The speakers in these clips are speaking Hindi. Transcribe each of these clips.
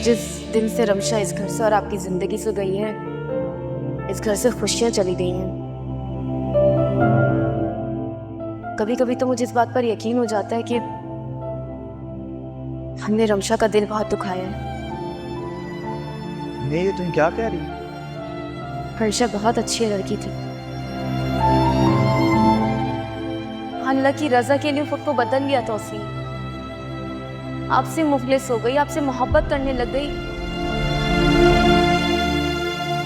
जिस दिन से रमशा इस घर से और आपकी जिंदगी से गई है, इस घर से खुशियां चली गई हैं। कभी कभी तो मुझे इस बात पर यकीन हो जाता है कि हमने रमशा का दिल बहुत दुखाया है। नहीं, ये तुम क्या कह रही हो? रमशा बहुत अच्छी लड़की थी। अल्लाह की रजा के लिए खुद को बदल लिया था उसने। आपसे मुखलिस हो गई, आपसे मोहब्बत करने लग गई,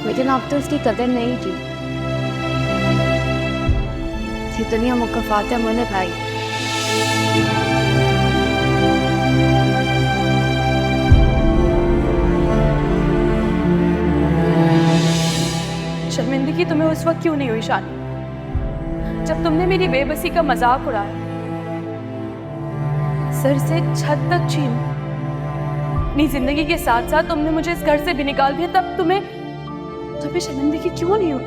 लेकिन आप तो इसकी कदर नहीं की। ये दुनिया मुकफ़ात है मोने भाई। शर्मिंदगी तुम्हें उस वक्त क्यों नहीं हुई शानी, जब तुमने मेरी बेबसी का मजाक उड़ाया, सर से छत तक छीन, अपनी जिंदगी के साथ साथ तुमने मुझे इस घर से भी निकाल दिया, तब तुम्हें शर्मिंदगी क्यों नहीं हुई?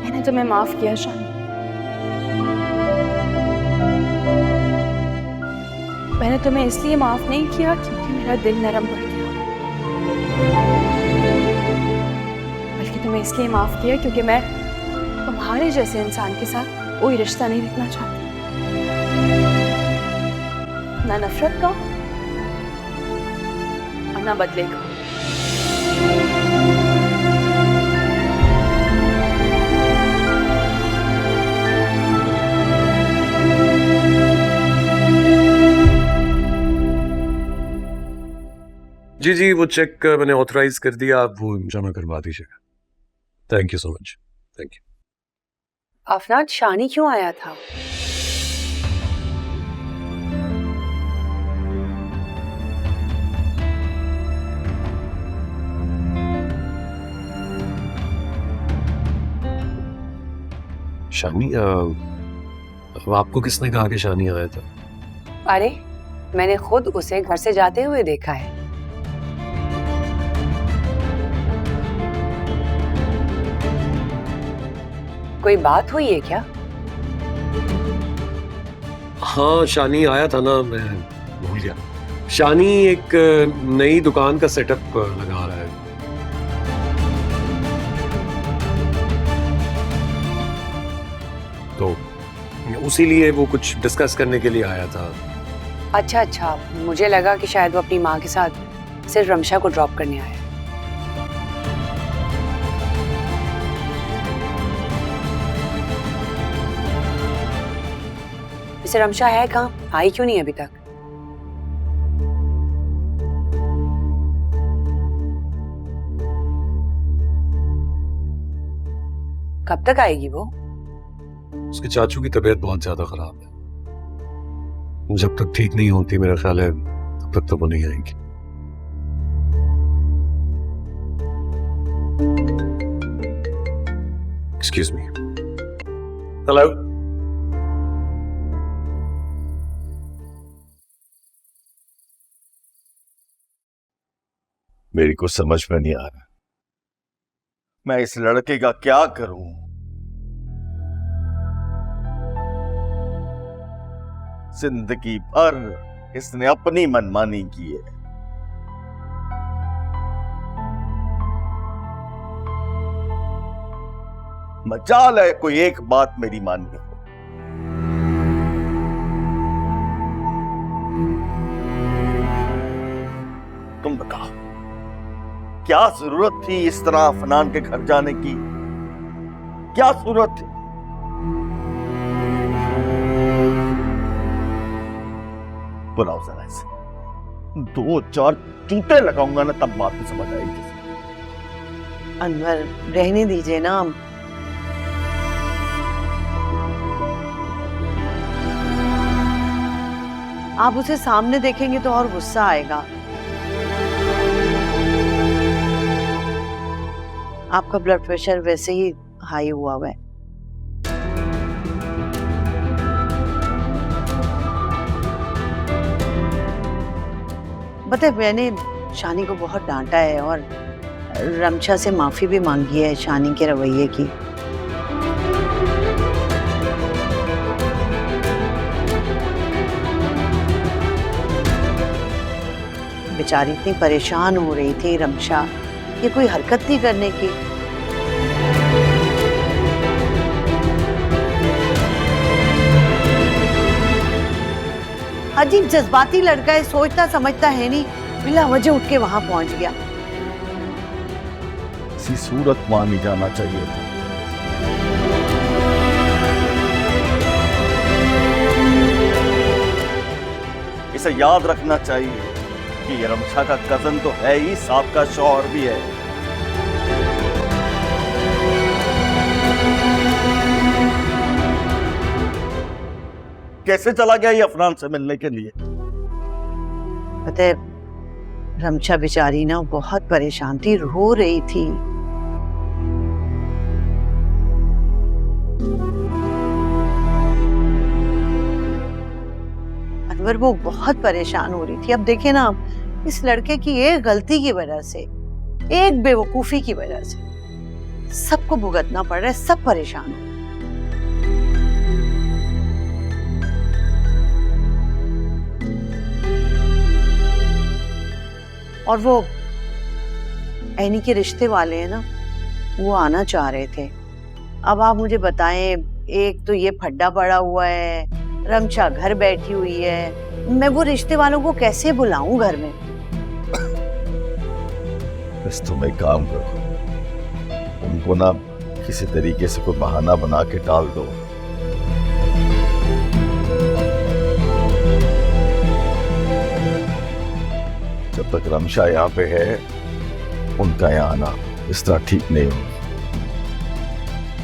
मैंने तुम्हें माफ किया शानी, मैंने तुम्हें इसलिए माफ नहीं किया क्योंकि मेरा दिल नरम पड़ गया, बल्कि तुम्हें इसलिए माफ किया क्योंकि मैं तुम्हारे जैसे इंसान के साथ कोई रिश्ता नहीं रखना चाहती, ना नफरत का और ना बदले का। जी जी, वो चेक मैंने ऑथराइज कर दिया, आप वो जमा करवा दीजिएगा। Thank you so much. Thank you. Afnad, Shani क्यों आया था? शानी, आपको किसने कहा कि शानी आया था? अरे, मैंने खुद उसे घर से जाते हुए देखा है। कोई बात हुई है क्या? हाँ, शानी आया था ना, मैं भूल गया। शानी एक नई दुकान का सेटअप लगा रहा है। तो उसी लिए वो कुछ डिस्कस करने के लिए आया था। अच्छा, मुझे लगा कि शायद वो अपनी माँ के साथ सिर्फ रमशा को ड्रॉप करने आया है। वैसे रमशा है कहाँ? आई क्यों नहीं अभी तक? कब तक आएगी वो? उसके चाचू की तबीयत बहुत ज्यादा खराब है। जब तक ठीक नहीं होती, मेरा ख्याल है तब तक तो वो नहीं आएंगी। Excuse me. हेलो। मेरी कुछ समझ में नहीं आ रहा, मैं इस लड़के का क्या करूं? जिंदगी भर इसने अपनी मनमानी की है। मजाल है कोई एक बात मेरी माननी हो। तुम बताओ, क्या जरूरत थी इस तरह अफनान के घर जाने की? क्या जरूरत थी? बुलाओ जरा इसे, 2-4 चूटे लगाऊंगा ना, तब बात में समझ आएगी। अनवर, रहने दीजिए ना। आप उसे सामने देखेंगे तो और गुस्सा आएगा। आपका ब्लड प्रेशर वैसे ही हाई हुआ है। पता है, मैंने शानी को बहुत डांटा है और रमशा से माफी भी मांगी है शानी के रवैये की। बेचारी इतनी परेशान हो रही थी रमशा, ये कोई हरकत नहीं करने की। अजीब जज्बाती लड़का है, सोचता समझता है नहीं, बिला वजह उठ के वहां पहुंच गया। किसी सूरत वहां नहीं जाना चाहिए था। इसे याद रखना चाहिए कि ये रमशा का कजन तो है ही, साहब का शौहर भी है। कैसे चला गया ये अफनान से मिलने के लिए? पता है रमशा बेचारी ना बहुत परेशान थी, रो रही थी। अनवर वो बहुत परेशान हो रही थी। अब देखे ना, इस लड़के की एक गलती की वजह से, एक बेवकूफी की वजह से सबको भुगतना पड़ रहा है, सब परेशान हो। और वो ऐनी के रिश्ते वाले हैं ना, वो आना चाह रहे थे। अब आप मुझे बताएं, एक तो ये फड्डा पड़ा हुआ है, रमशा घर बैठी हुई है, मैं वो रिश्ते वालों को कैसे बुलाऊं घर में? बस तुम एक काम करो, उनको ना किसी तरीके से कोई बहाना बना के टाल दो। जब तक रमशा यहाँ पे है, उनका यहाँ आना इस तरह ठीक नहीं होगा।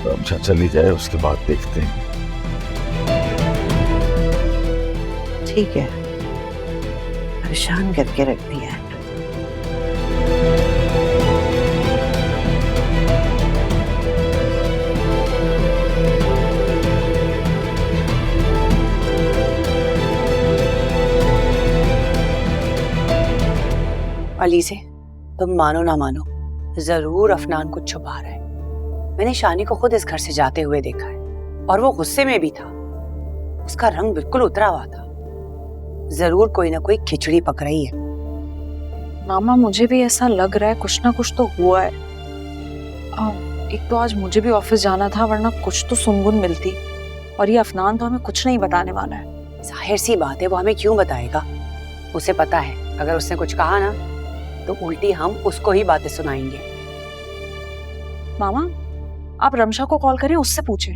रमशा चली जाए, उसके बाद देखते हैं। ठीक है, परेशान करके रख दिया है। अली से तुम मानो ना मानो, जरूर अफनान कुछ छुपा रहा है। मैंने शानी को खुद इस घर से जाते हुए देखा है और वो गुस्से में भी था, उसका रंग बिल्कुल उतरा हुआ था। जरूर कोई ना कोई खिचड़ी पक रही है। मामा मुझे भी ऐसा लग रहा है, कुछ ना कुछ तो हुआ है। एक तो आज मुझे भी ऑफिस जाना था, वरना कुछ तो सुनगुन मिलती। और ये अफनान तो हमें कुछ नहीं बताने वाला है। जाहिर सी बात है, वो हमें क्यों बताएगा? उसे पता है अगर उसने कुछ कहा ना तो उल्टी हम उसको ही बातें सुनाएंगे। मामा आप रमशा को कॉल करें, उससे पूछें,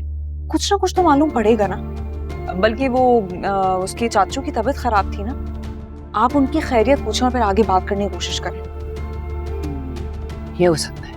कुछ ना कुछ तो मालूम पड़ेगा ना। बल्कि वो उसके चाचू की तबीयत खराब थी ना, आप उनकी खैरियत पूछें और फिर आगे बात करने की कोशिश करें। ये हो सकता है।